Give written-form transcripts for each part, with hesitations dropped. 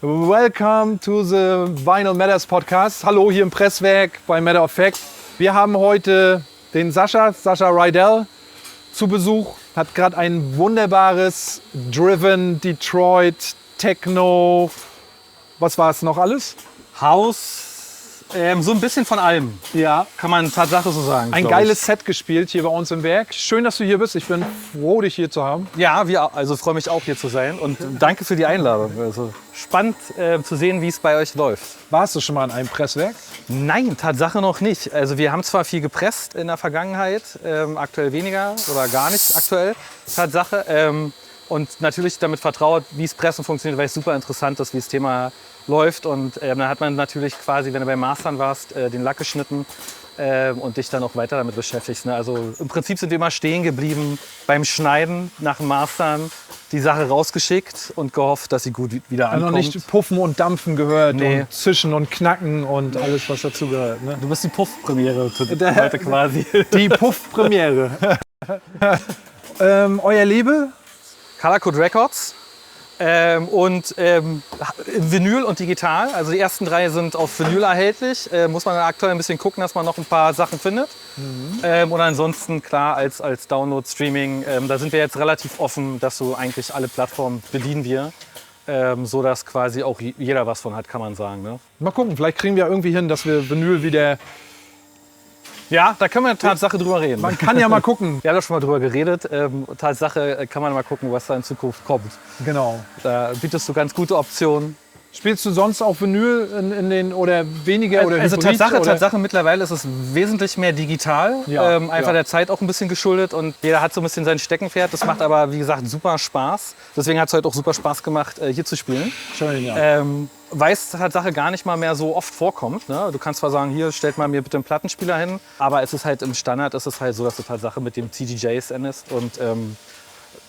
Welcome to the Vinyl Matters Podcast. Hallo hier im Presswerk bei Matter of Fact. Wir haben heute den Sascha Rydell zu Besuch. Hat gerade ein wunderbares Driven Detroit Techno. Was war es noch alles? House, so ein bisschen von allem. Ja. Kann man Tatsache so sagen. Ein geiles Set gespielt hier bei uns im Werk. Schön, dass du hier bist. Ich bin froh, dich hier zu haben. Ja, also freue mich auch hier zu sein und danke für die Einladung. Also spannend zu sehen, wie es bei euch läuft. Warst du schon mal in einem Presswerk? Nein, Tatsache noch nicht. Also wir haben zwar viel gepresst in der Vergangenheit, aktuell weniger oder gar nicht aktuell, Tatsache. Und natürlich damit vertraut, wie es Pressen funktioniert, weil es super interessant ist, wie das Thema läuft. Und dann hat man natürlich quasi, wenn du bei Mastern warst, den Lack geschnitten und dich dann auch weiter damit beschäftigst. Ne? Also im Prinzip sind wir immer stehen geblieben beim Schneiden nach dem Mastern, die Sache rausgeschickt und gehofft, dass sie gut wieder ankommt. Also nicht Puffen und Dampfen gehört Nee. und Zischen und Knacken und alles, was dazu gehört. Ne? Du bist die Puff-Premiere heute quasi. Die Puff-Premiere. Euer Label? Color Code Records und Vinyl und digital. Also die ersten 3 sind auf Vinyl erhältlich. Muss man aktuell ein bisschen gucken, dass man noch ein paar Sachen findet. Und ansonsten klar als Download, Streaming. Da sind wir jetzt relativ offen, dass so eigentlich alle Plattformen bedienen wir. So dass quasi auch jeder was von hat, kann man sagen. Ne? Mal gucken, vielleicht kriegen wir irgendwie hin, dass wir Vinyl wieder... Ja, da können wir Tatsache drüber reden. Man kann ja mal gucken. Wir haben da schon mal drüber geredet. Tatsache kann man mal gucken, was da in Zukunft kommt. Genau. Da bietest du ganz gute Optionen. Spielst du sonst auch Vinyl in den oder weniger oder Also Hybrid, Tatsache, mittlerweile ist es wesentlich mehr digital. Ja, einfach der Zeit auch ein bisschen geschuldet und jeder hat so ein bisschen sein Steckenpferd. Das macht aber, wie gesagt, super Spaß. Deswegen hat es heute auch super Spaß gemacht, hier zu spielen. Schön, ja. Weil es Tatsache gar nicht mal mehr so oft vorkommt. Ne? Du kannst zwar sagen, hier stellt mal mir bitte einen Plattenspieler hin, aber es ist halt im Standard, ist es halt so, dass du Tatsache mit dem TDJs endest und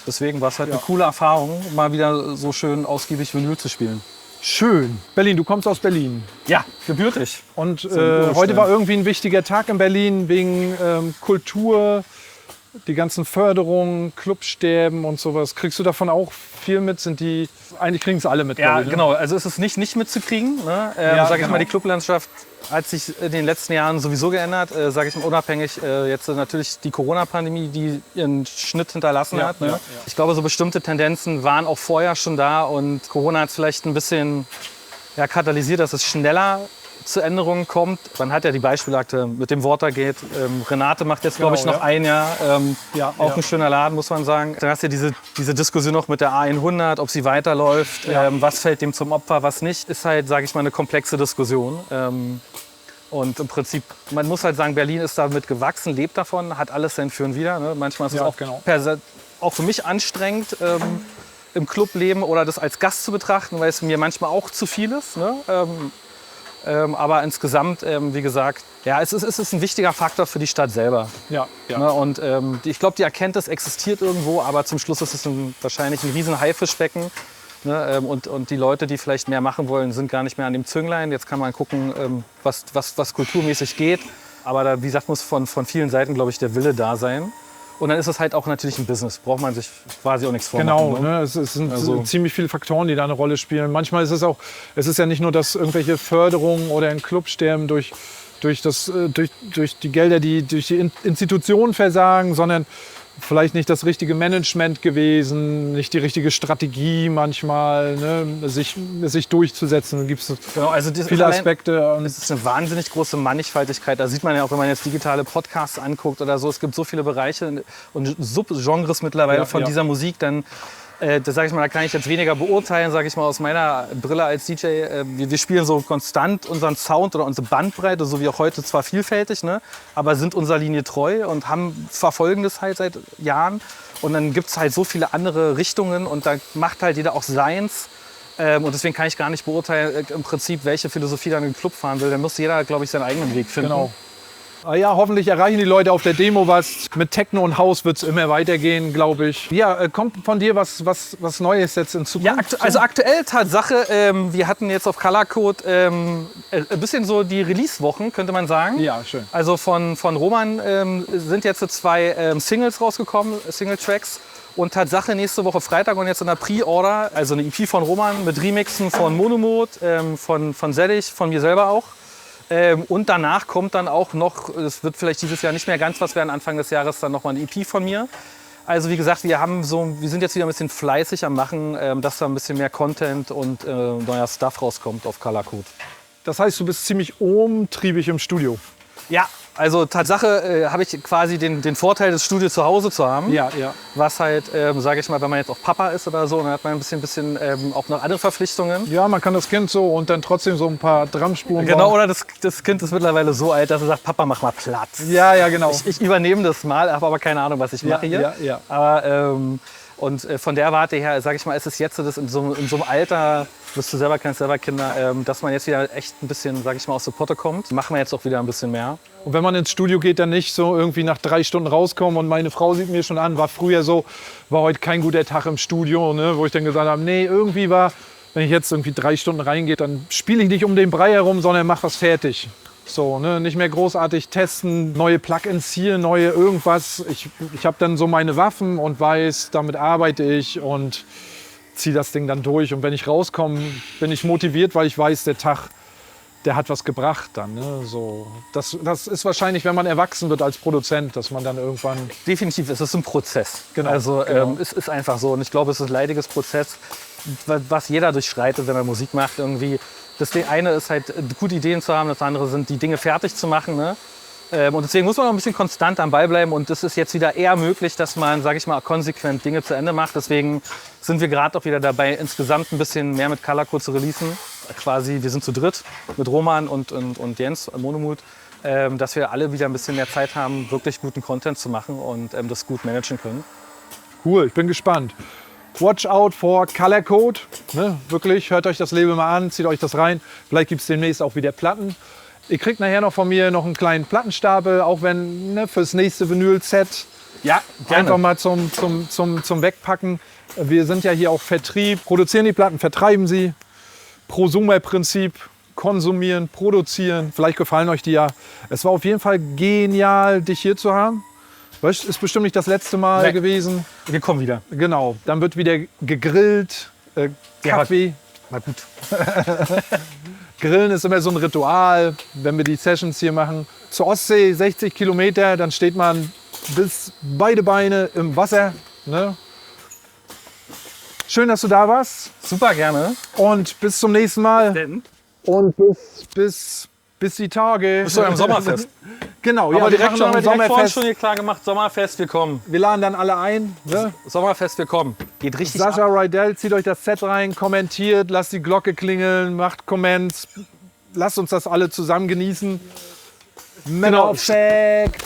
deswegen war es halt eine coole Erfahrung, mal wieder so schön ausgiebig Vinyl zu spielen. Schön. Berlin, du kommst aus Berlin. Ja, gebürtig. Und heute war irgendwie ein wichtiger Tag in Berlin wegen Kultur, die ganzen Förderungen, Clubsterben und sowas. Kriegst du davon auch viel mit? Eigentlich kriegen es alle mit. Ja, ich, ne? genau. Also es ist nicht mitzukriegen. Ne? Sag ich mal, die Clublandschaft hat sich in den letzten Jahren sowieso geändert. Sage ich mal, unabhängig jetzt natürlich die Corona-Pandemie, die ihren Schnitt hinterlassen hat. Ne? Ja. Ich glaube, so bestimmte Tendenzen waren auch vorher schon da und Corona hat es vielleicht ein bisschen katalysiert, dass es schneller zu Änderungen kommt. Man hat ja die Beispielakte mit dem Watergate. Renate macht jetzt, glaube ich, noch ein Jahr. Auch ein schöner Laden, muss man sagen. Dann hast du diese Diskussion noch mit der A100, ob sie weiterläuft, was fällt dem zum Opfer, was nicht. Ist halt, sage ich mal, eine komplexe Diskussion. Und im Prinzip, man muss halt sagen, Berlin ist damit gewachsen, lebt davon, hat alles sein Für und Wider. Ne? Manchmal ist es auch für mich anstrengend, im Clubleben oder das als Gast zu betrachten, weil es mir manchmal auch zu viel ist. Ne? Aber insgesamt, wie gesagt, es ist ein wichtiger Faktor für die Stadt selber. Ja. Ne? Und ich glaube, die Erkenntnis existiert irgendwo, aber zum Schluss ist es wahrscheinlich ein riesen Haifischbecken. Ne? Und die Leute, die vielleicht mehr machen wollen, sind gar nicht mehr an dem Zünglein. Jetzt kann man gucken, was kulturmäßig geht. Aber da, wie gesagt, muss von vielen Seiten, glaube ich, der Wille da sein. Und dann ist es halt auch natürlich ein Business. Braucht man sich quasi auch nichts vormachen. Genau, ne? Es sind ziemlich viele Faktoren, die da eine Rolle spielen. Manchmal ist es ja nicht nur, dass irgendwelche Förderungen oder ein Clubsterben durch die Gelder, die durch die Institutionen versagen, sondern vielleicht nicht das richtige Management gewesen, nicht die richtige Strategie manchmal, ne? sich durchzusetzen. Da gibt es viele Aspekte. Es ist eine wahnsinnig große Mannigfaltigkeit. Da sieht man ja auch, wenn man jetzt digitale Podcasts anguckt oder so. Es gibt so viele Bereiche und Subgenres mittlerweile von dieser Musik. Dann, das sage ich mal, da kann ich jetzt weniger beurteilen, sage ich mal aus meiner Brille als DJ. Wir spielen so konstant unseren Sound oder unsere Bandbreite, so wie auch heute, zwar vielfältig, ne, aber sind unserer Linie treu und verfolgen das halt seit Jahren. Und dann gibt es halt so viele andere Richtungen und da macht halt jeder auch seins. Und deswegen kann ich gar nicht beurteilen, im Prinzip, welche Philosophie dann in den Club fahren will. Da muss jeder, glaube ich, seinen eigenen Weg finden. Genau. Ja, hoffentlich erreichen die Leute auf der Demo was. Mit Techno und House wird es immer weitergehen, glaube ich. Ja, kommt von dir was Neues jetzt in Zukunft? Ja, also aktuell Tatsache, wir hatten jetzt auf Color Code ein bisschen so die Release-Wochen, könnte man sagen. Ja, schön. Also von Roman sind jetzt 2 Singles rausgekommen, Single-Tracks. Und Tatsache nächste Woche Freitag und jetzt in der Pre-Order, also eine EP von Roman mit Remixen von Monomode, von Selig, von mir selber auch. Und danach kommt dann auch noch, es wird vielleicht dieses Jahr nicht mehr ganz was werden, Anfang des Jahres dann nochmal eine EP von mir. Also wie gesagt, wir sind jetzt wieder ein bisschen fleißig am Machen, dass da ein bisschen mehr Content und neuer Stuff rauskommt auf Color Code. Das heißt, du bist ziemlich umtriebig im Studio. Ja, also Tatsache habe ich quasi den Vorteil, das Studio zu Hause zu haben. Ja, ja. Was halt, sage ich mal, wenn man jetzt auch Papa ist oder so, dann hat man ein bisschen auch noch andere Verpflichtungen. Ja, man kann das Kind so und dann trotzdem so ein paar Drumspuren Genau, bauen. oder das Kind ist mittlerweile so alt, dass er sagt, Papa, mach mal Platz. Ja, ja, genau. Ich übernehme das mal, habe aber keine Ahnung, was ich mache hier. Ja, ja. Aber, und von der Warte her, sage ich mal, ist es jetzt so, dass in so einem Alter, kennst selber Kinder, dass man jetzt wieder echt ein bisschen, sage ich mal, aus der Potte kommt. Machen wir jetzt auch wieder ein bisschen mehr. Und wenn man ins Studio geht, dann nicht so irgendwie nach 3 Stunden rauskommen. Und meine Frau sieht mir schon an, war früher so, war heute kein guter Tag im Studio, ne? Wo ich dann gesagt habe, nee, irgendwie wenn ich jetzt irgendwie 3 Stunden reingehe, dann spiele ich nicht um den Brei herum, sondern mach was fertig. So, ne? Nicht mehr großartig testen, neue Plugins hier, neue irgendwas. Ich habe dann so meine Waffen und weiß, damit arbeite ich und ziehe das Ding dann durch. Und wenn ich rauskomme, bin ich motiviert, weil ich weiß, der Tag, der hat was gebracht dann. Ne? So, das ist wahrscheinlich, wenn man erwachsen wird als Produzent, dass man dann irgendwann... Definitiv, es ist ein Prozess. Genau, Also genau. Es ist einfach so. Und ich glaube, es ist ein leidiges Prozess, was jeder durchschreitet, wenn er Musik macht irgendwie. Das eine ist halt, gute Ideen zu haben, das andere sind, die Dinge fertig zu machen. Ne? Und deswegen muss man noch ein bisschen konstant am Ball bleiben. Und es ist jetzt wieder eher möglich, dass man, sage ich mal, konsequent Dinge zu Ende macht. Deswegen sind wir gerade auch wieder dabei, insgesamt ein bisschen mehr mit Color Code zu releasen. Quasi, wir sind zu dritt mit Roman und Jens, Monomode, dass wir alle wieder ein bisschen mehr Zeit haben, wirklich guten Content zu machen und das gut managen können. Cool, ich bin gespannt. Watch out for Color Code. Ne? Wirklich, hört euch das Label mal an, zieht euch das rein. Vielleicht gibt es demnächst auch wieder Platten. Ihr kriegt nachher noch von mir noch einen kleinen Plattenstapel, auch wenn fürs nächste Vinyl-Set. Ja, gerne. Einfach mal zum Wegpacken. Wir sind ja hier auch Vertrieb, produzieren die Platten, vertreiben sie. Prosumer-Prinzip, konsumieren, produzieren. Vielleicht gefallen euch die ja. Es war auf jeden Fall genial, dich hier zu haben. Weißt, ist bestimmt nicht das letzte Mal gewesen. Wir kommen wieder. Genau, dann wird wieder gegrillt, Kaffee. Na gut. Grillen ist immer so ein Ritual, wenn wir die Sessions hier machen. Zur Ostsee 60 Kilometer, dann steht man bis beide Beine im Wasser. Ne? Schön, dass du da warst. Super gerne. Und bis zum nächsten Mal. Denn? Und bis die Tage. Bist du am Sommerfest? Genau, Aber ja, direkt schon vorhin Sommerfest. schon hier klar gemacht, Sommerfest, wir kommen. Wir laden dann alle ein. Ne? Sommerfest, wir kommen. Geht richtig Sascha ab. Rydell, zieht euch das Set rein, kommentiert, lasst die Glocke klingeln, macht Comments. Lasst uns das alle zusammen genießen. Männer Genau. of Fact.